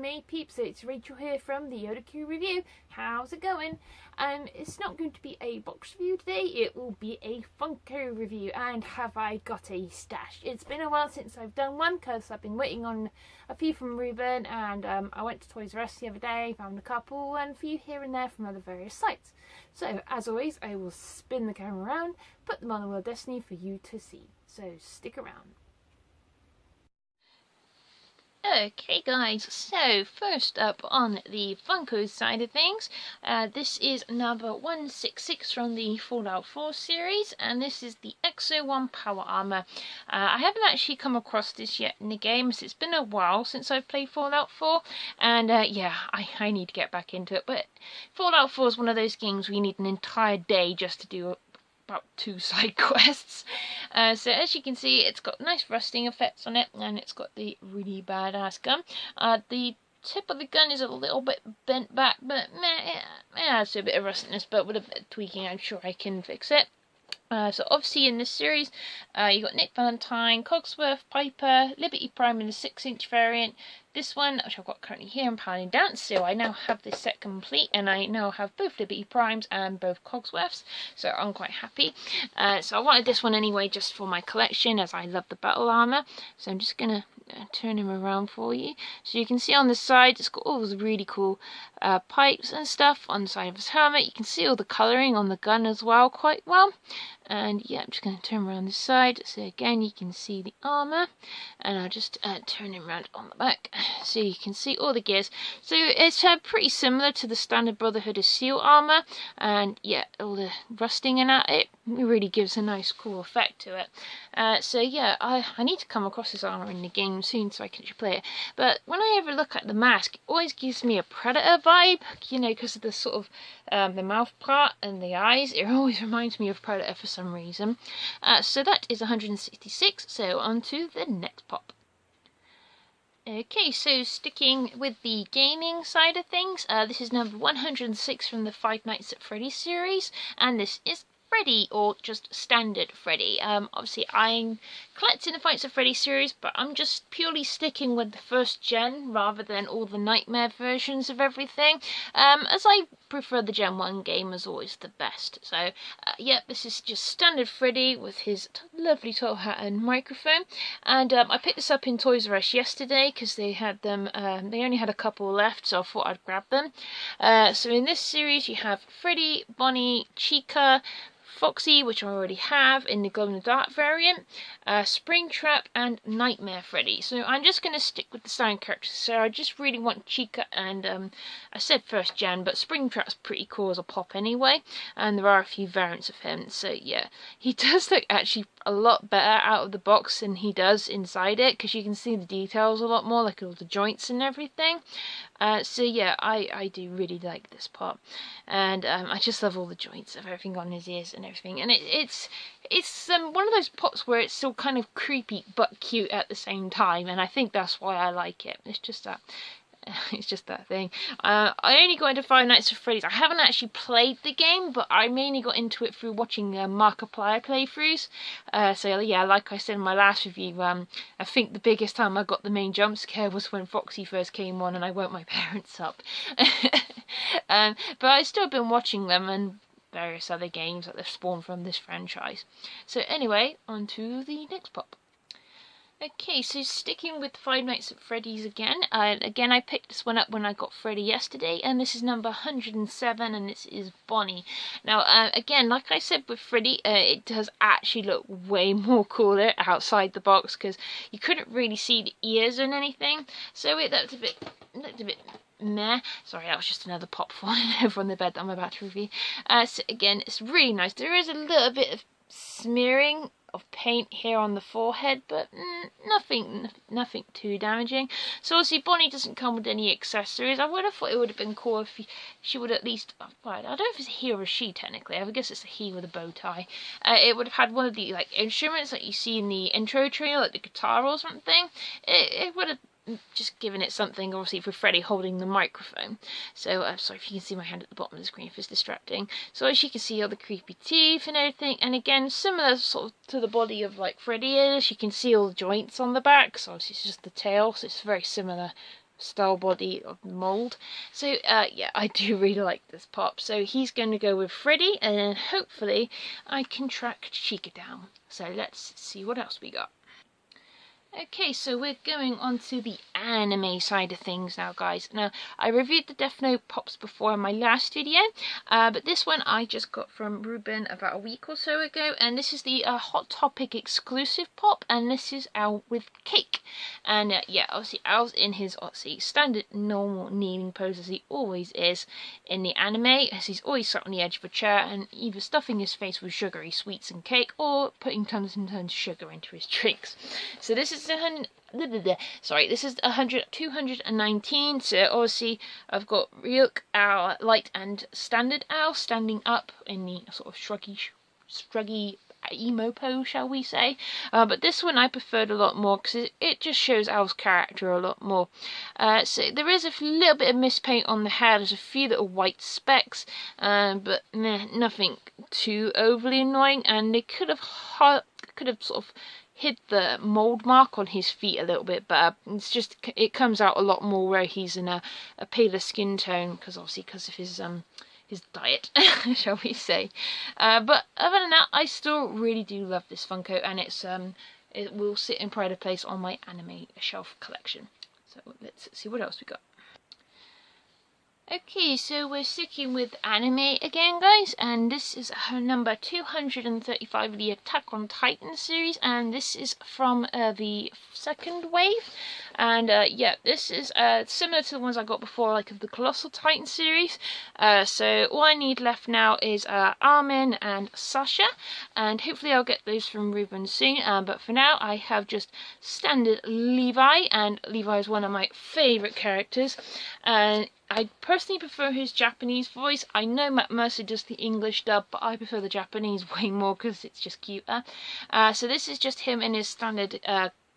me, peeps. It's Rachel here from the Yodaku Review. How's it going? It's not going to be a box review today, it will be a Funko review. And have I got a stash? It's been a while since I've done one because I've been waiting on a few from Ruben, and I went to Toys R Us the other day, found a couple, and a few here and there from other various sites. So as always, I will spin the camera around, put them on the Wheel of Destiny for you to see. So stick around. Okay guys, so first up on the Funko side of things, this is number 166 from the Fallout 4 series, and this is the Exo 1 Power Armor. I haven't actually come across this yet in the game, as it's been a while since I've played Fallout 4, and yeah, I need to get back into it, but Fallout 4 is one of those games where you need an entire day just to do about 2 side quests. So as you can see, it's got nice rusting effects on it, and it's got the really badass gun. The tip of the gun is a little bit bent back, but yeah, it's a bit of rustiness, but with a bit of tweaking I'm sure I can fix it. So obviously in this series, you got Nick Valentine, Cogsworth, Piper, Liberty Prime in the 6-inch variant. This one, which I've got currently here, I'm pounding down, so I now have this set complete, and I now have both Liberty Primes and both Cogsworths, so I'm quite happy. So I wanted this one anyway, just for my collection, as I love the battle armour. So I'm just going to turn him around for you. So you can see on the side, it's got all those really cool pipes and stuff on the side of his helmet. You can see all the colouring on the gun as well, quite well. And yeah, I'm just going to turn around this side, so again you can see the armour, and I'll just turn him around on the back, so you can see all the gears. So it's pretty similar to the standard Brotherhood of Steel armour, and yeah, all the rusting and that, it really gives a nice cool effect to it. So yeah, I need to come across this armour in the game soon so I can play it, but when I ever look at the mask, it always gives me a Predator vibe, you know, because of the sort of the mouth part and the eyes. It always reminds me of Predator for some reason. So that is 166, so on to the next pop. Okay, so sticking with the gaming side of things, this is number 106 from the Five Nights at Freddy series, and this is Freddy, or just standard Freddy. Obviously I'm collecting the Five Nights at Freddy series, but I'm just purely sticking with the first gen rather than all the Nightmare versions of everything, as I prefer the Gen 1 game as always the best. So yeah, this is just standard Freddy with his lovely top hat and microphone, and I picked this up in Toys R Us yesterday because they had them, they only had a couple left, so I thought I'd grab them. So in this series you have Freddy, Bonnie, Chica, Foxy, which I already have in the glow in the dark variant, Springtrap, and Nightmare Freddy. So I'm just going to stick with the standard characters. So I just really want Chica and I said first gen, but Springtrap's pretty cool as a pop anyway, and there are a few variants of him. So yeah, he does look actually a lot better out of the box than he does inside it, because you can see the details a lot more, like all the joints and everything. So yeah, I do really like this pop, and I just love all the joints of everything on his ears and everything, and it's one of those pops where it's still kind of creepy but cute at the same time, and I think that's why I like it. It's just that thing. I only got into Five Nights at Freddy's. I haven't actually played the game, but I mainly got into it through watching Markiplier playthroughs. So yeah, like I said in my last review, I think the biggest time I got the main jump scare was when Foxy first came on and I woke my parents up. But I've still been watching them and various other games that they've spawned from this franchise. So anyway, on to the next pop. Okay, so sticking with Five Nights at Freddy's again. Again, I picked this one up when I got Freddy yesterday, and this is number 107, and this is Bonnie. Now, again, like I said with Freddy, it does actually look way more cooler outside the box, because you couldn't really see the ears and anything, so it looked a bit meh. Sorry, that was just another pop falling over on the bed that I'm about to review. So again, it's really nice. There is a little bit of smearing of paint here on the forehead, but nothing too damaging. So obviously Bonnie doesn't come with any accessories. I would have thought it would have been cool if she would at least, well, I don't know if it's a he or a she technically, I guess it's a he with a bow tie. It would have had one of the like instruments that you see in the intro trailer, like the guitar or something. It would have just giving it something, obviously, for Freddy holding the microphone. So, sorry if you can see my hand at the bottom of the screen if it's distracting. So as you can see all the creepy teeth and everything, and again, similar sort of to the body of like Freddy is, you can see all the joints on the back, so obviously it's just the tail, so it's very similar style body of mold. So yeah, I do really like this pop. So he's going to go with Freddy, and then hopefully I can track Chica down. So let's see what else we got. Okay, so we're going on to the anime side of things now, guys. Now, I reviewed the Death Note pops before in my last video, but this one I just got from Ruben about a week or so ago, and this is the Hot Topic exclusive pop, and this is Al with Cake. And yeah, obviously Al's in his standard normal kneeling pose as he always is in the anime, as he's always sat on the edge of a chair and either stuffing his face with sugary sweets and cake or putting tons and tons of sugar into his drinks. So this is this is 219. So obviously I've got Ryuk, Al, Light and Standard Al standing up in the sort of shruggy emo pose, shall we say. But this one I preferred a lot more because it just shows Al's character a lot more. So there is a little bit of mispaint on the hair. There's a few little white specks, but nothing too overly annoying, and they could have sort of hid the mold mark on his feet a little bit better. It's just, it comes out a lot more where he's in a paler skin tone, because of his diet, shall we say. But other than that, I still really do love this Funko, and it will sit in pride of place on my anime shelf collection. So let's see what else we got. Okay, so we're sticking with anime again, guys, and this is number 235 of the Attack on Titan series, and this is from the second wave. And yeah, this is similar to the ones I got before, like of the Colossal Titan series. So all I need left now is Armin and Sasha, and hopefully I'll get those from Ruben soon. But for now, I have just standard Levi, and Levi is one of my favourite characters. I personally prefer his Japanese voice. I know Matt Mercer does the English dub, but I prefer the Japanese way more because it's just cuter. So this is just him in his standard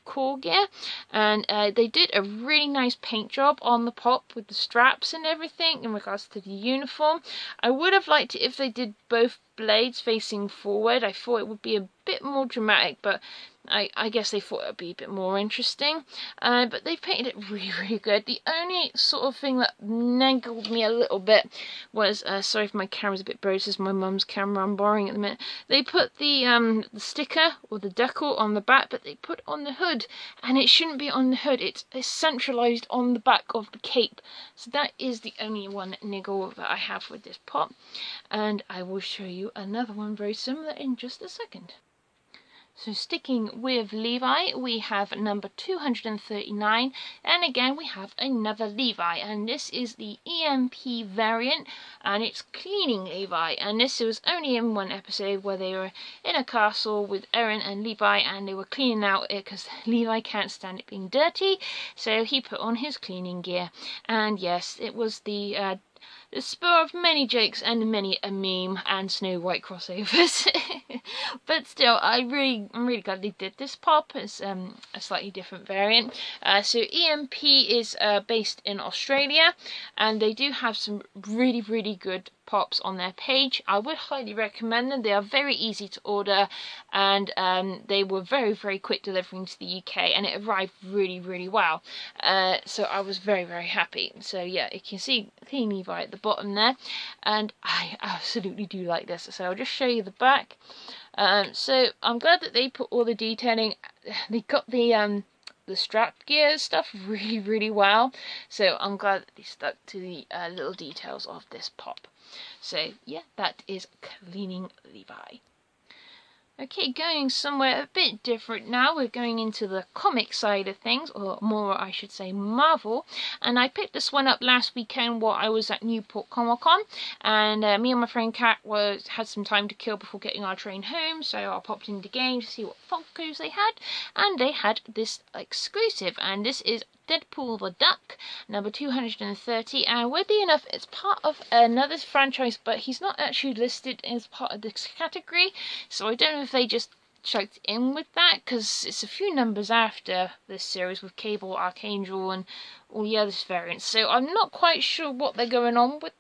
core gear, and they did a really nice paint job on the pop with the straps and everything in regards to the uniform. I would have liked it if they did both blades facing forward. I thought it would be a bit more dramatic, but I guess they thought it would be a bit more interesting. But they painted it really, really good. The only sort of thing that naggled me a little bit was, sorry if my camera's a bit blurry, this is my mum's camera I'm borrowing at the minute. They put the sticker or the decal on the back, but they put it on the hood, and it shouldn't be on the hood. It's centralised on the back of the cape. So that is the only one niggle that I have with this pop, and I will show you another one very similar in just a second. So sticking with Levi, we have number 239, and again we have another Levi, and this is the EMP variant, and it's cleaning Levi, and this was only in one episode where they were in a castle with Eren and Levi, and they were cleaning out it because Levi can't stand it being dirty, so he put on his cleaning gear. And yes, it was the spur of many jokes and many a meme and Snow White crossovers. But still, I'm really glad they did this pop. It's a slightly different variant. So EMP is based in Australia, and they do have some really, really good pops on their page. I would highly recommend them. They are very easy to order, and they were very, very quick delivering to the UK, and it arrived really, really well. So I was very, very happy. So yeah, you can see Clean Levi at the bottom there, and I absolutely do like this. So I'll just show you the back. So I'm glad that they put all the detailing. They got the strap gear stuff really, really well. So I'm glad that they stuck to the little details of this pop. So yeah, that is Cleaning Levi. Okay, going somewhere a bit different now. We're going into the comic side of things, or more I should say Marvel, and I picked this one up last weekend while I was at Newport Comic Con, and me and my friend Kat had some time to kill before getting our train home, so I popped into the game to see what Funkos they had, and they had this exclusive, and this is Deadpool the Duck, number 230, and weirdly enough, it's part of another franchise, but he's not actually listed as part of this category, so I don't know if they just chucked in with that, because it's a few numbers after this series with Cable, Archangel, and all the other variants, so I'm not quite sure what they're going on with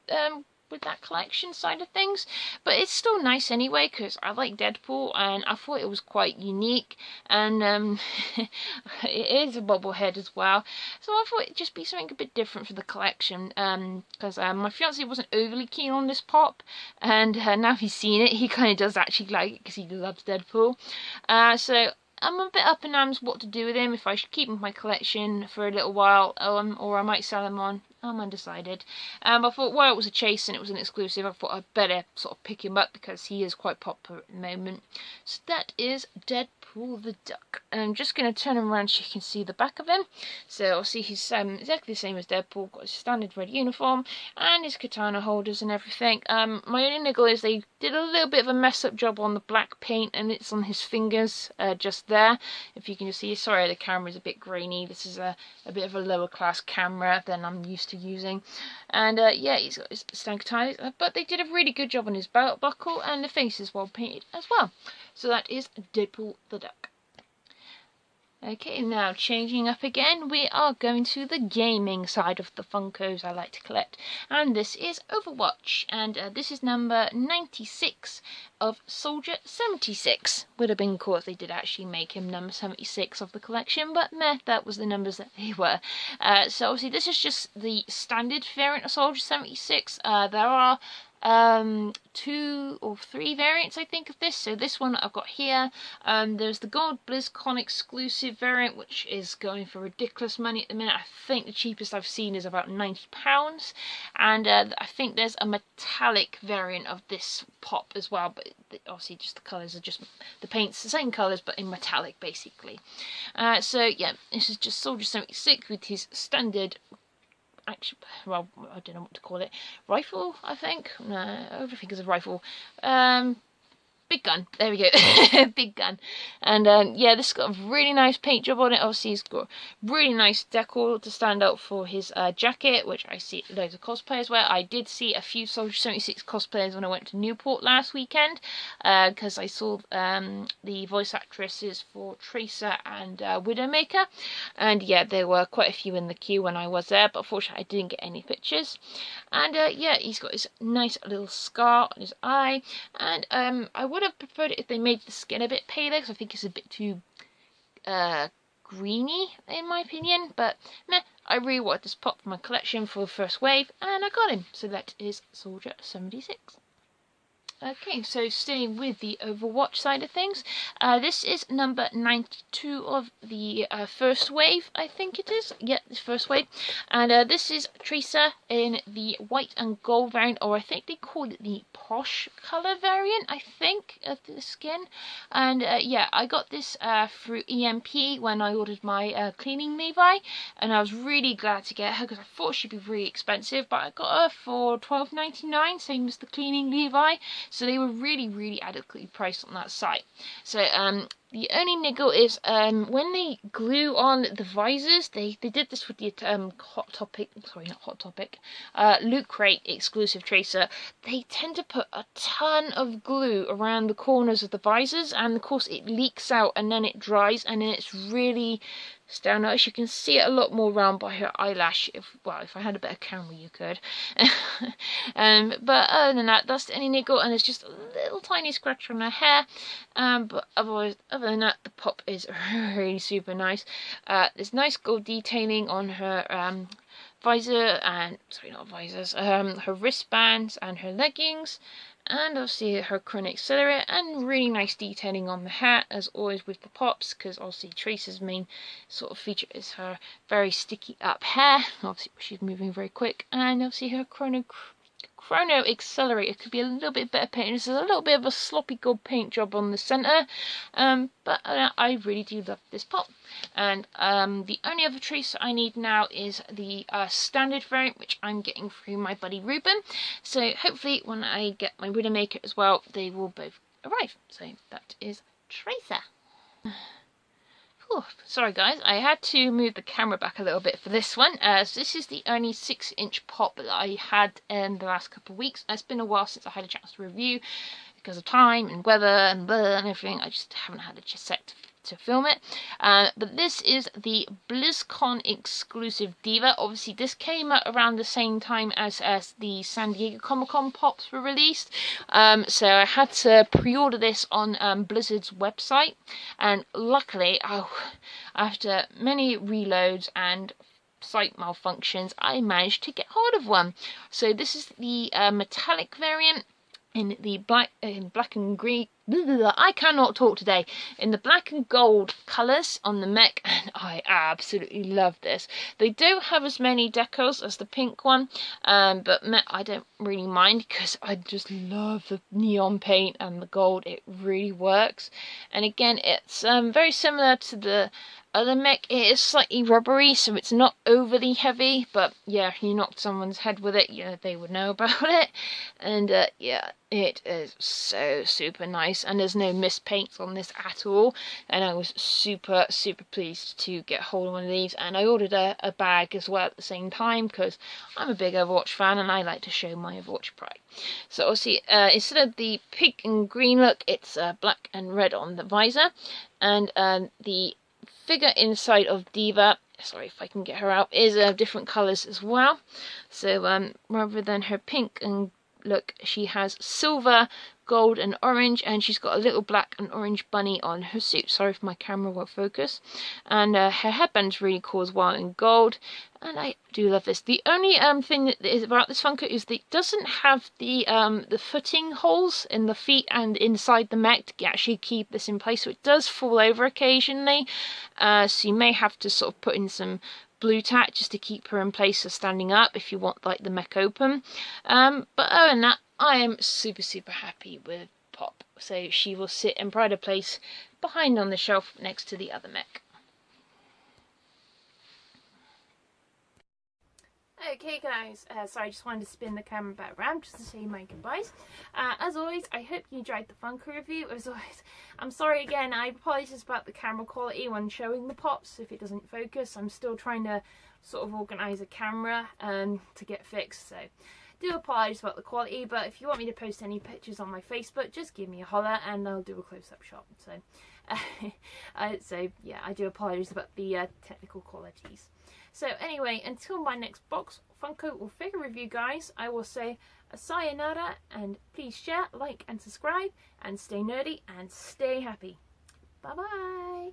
with that collection side of things, but it's still nice anyway because I like Deadpool and I thought it was quite unique, and it is a bobblehead as well, so I thought it'd just be something a bit different for the collection, because my fiance wasn't overly keen on this pop, and now he's seen it, he kind of does actually like it because he loves Deadpool. So I'm a bit up in arms what to do with him, if I should keep him in my collection for a little while, or I might sell him on. I'm undecided. I thought while it was a chase and it was an exclusive, I thought I'd better sort of pick him up because he is quite popular at the moment. So that is Deadpool the Duck. And I'm just going to turn him around so you can see the back of him. So I'll see he's exactly the same as Deadpool, got his standard red uniform and his katana holders and everything. My only niggle is they did a little bit of a mess up job on the black paint and it's on his fingers just there. If you can just see, sorry the camera's a bit grainy, this is a bit of a lower class camera than I'm used to using, and yeah, he's got his standard ties, but they did a really good job on his belt buckle and the face is well painted as well. So that is Deadpool the Duck. Okay, now changing up again, we are going to the gaming side of the Funkos I like to collect, and this is Overwatch, and this is number 96 of Soldier 76. Would have been cool if they did actually make him number 76 of the collection, but meh, that was the numbers that they were. So obviously this is just the standard variant of Soldier 76. There are 2 or 3 variants I think of this. So this one I've got here, there's the Gold BlizzCon exclusive variant, which is going for ridiculous money at the minute. I think the cheapest I've seen is about £90, and I think there's a metallic variant of this pop as well, but obviously just the colours are just, the paint's the same colours but in metallic basically. So yeah, this is just Soldier 76 with his standard, actually, well, I don't know what to call it, rifle, I think. No, I don't think it's a rifle. Big gun, there we go. Big gun. And yeah, this has got a really nice paint job on it. Obviously he's got really nice decor to stand out for his jacket, which I see loads of cosplayers wear. I did see a few Soldier 76 cosplayers when I went to Newport last weekend, because I saw the voice actresses for Theresa and Widowmaker, and yeah, there were quite a few in the queue when I was there, but unfortunately I didn't get any pictures. And yeah, he's got his nice little scar on his eye, and I would have preferred it if they made the skin a bit paler, because I think it's a bit too greeny in my opinion, but meh, I really wanted this pop for my collection for the first wave and I got him. So that is Soldier 76. Okay, so staying with the Overwatch side of things, this is number 92 of the first wave, I think it is. Yeah, this first wave. And this is Theresa in the white and gold variant, or I think they called it the posh colour variant, I think, of the skin. And yeah, I got this through EMP when I ordered my cleaning Levi, and I was really glad to get her because I thought she'd be really expensive, but I got her for $12.99, same as the cleaning Levi. So they were really adequately priced on that site. So the only niggle is when they glue on the visors, they did this with the Loot Crate exclusive Tracer. They tend to put a ton of glue around the corners of the visors, and of course it leaks out and then it dries and then it's really stand out. You can see it a lot more round by her eyelash. If I had a better camera you could. But other than that, that's the only niggle, and there's just a little tiny scratch on her hair. But other than that, the pop is really super nice. There's nice gold detailing on her visor and her wristbands and her leggings. And obviously her chronic silhouette, and really nice detailing on the hat, as always with the pops, because obviously Teresa's main sort of feature is her very sticky up hair. Obviously she's moving very quick, and obviously her chrono accelerator could be a little bit better painted. This is a little bit of a sloppy gold paint job on the centre, but I really do love this pop. And the only other trace I need now is the standard variant, which I'm getting through my buddy Ruben. So hopefully when I get my Widowmaker as well, they will both arrive. So that is Theresa. Sorry guys, I had to move the camera back a little bit for this one, as this is the only 6-inch pop that I had in the last couple of weeks. It's been a while since I had a chance to review because of time and weather and everything. I just haven't had a to film it. But this is the BlizzCon exclusive Deva. Obviously, this came out around the same time as the San Diego Comic-Con pops were released. So I had to pre-order this on Blizzard's website, and luckily, after many reloads and site malfunctions, I managed to get hold of one. So this is the metallic variant in the black and green. I cannot talk today. In the black and gold colours on the mech, and I absolutely love this. They don't have as many decals as the pink one, but I don't really mind because I just love the neon paint and the gold. It really works. And again, it's very similar to the other mech. It is slightly rubbery, so it's not overly heavy, but yeah, if you knocked someone's head with it, yeah, they would know about it. And yeah, it is so super nice, and there's no mispaints on this at all, and I was super pleased to get hold of one of these. And I ordered a bag as well at the same time because I'm a big Overwatch fan and I like to show my Overwatch pride. So obviously, instead of the pink and green look, it's black and red on the visor, and the figure inside of Deva, sorry if I can get her out, is different colours as well. So rather than her pink and look, she has silver, gold and orange, and she's got a little black and orange bunny on her suit. Sorry if my camera won't focus. And her headband's really cool as well in gold, and I do love this. The only thing that is about this Funko is that it doesn't have the footing holes in the feet and inside the mech to actually keep this in place, so it does fall over occasionally, so you may have to sort of put in some blue tack just to keep her in place for standing up if you want like the mech open. But other than that, I am super happy with Pop, so she will sit in pride of place behind on the shelf next to the other mech. Okay guys, so I just wanted to spin the camera back around just to say my goodbyes. As always, I hope you enjoyed the Funko review. As always, I'm sorry again, I apologise about the camera quality when showing the pops if it doesn't focus. I'm still trying to sort of organise a camera to get fixed, so do apologise about the quality. But if you want me to post any pictures on my Facebook, just give me a holler and I'll do a close-up shot. So, so yeah, I do apologise about the technical qualities. So anyway, until my next box, Funko or figure review, guys, I will say a sayonara, and please share, like and subscribe, and stay nerdy and stay happy. Bye bye.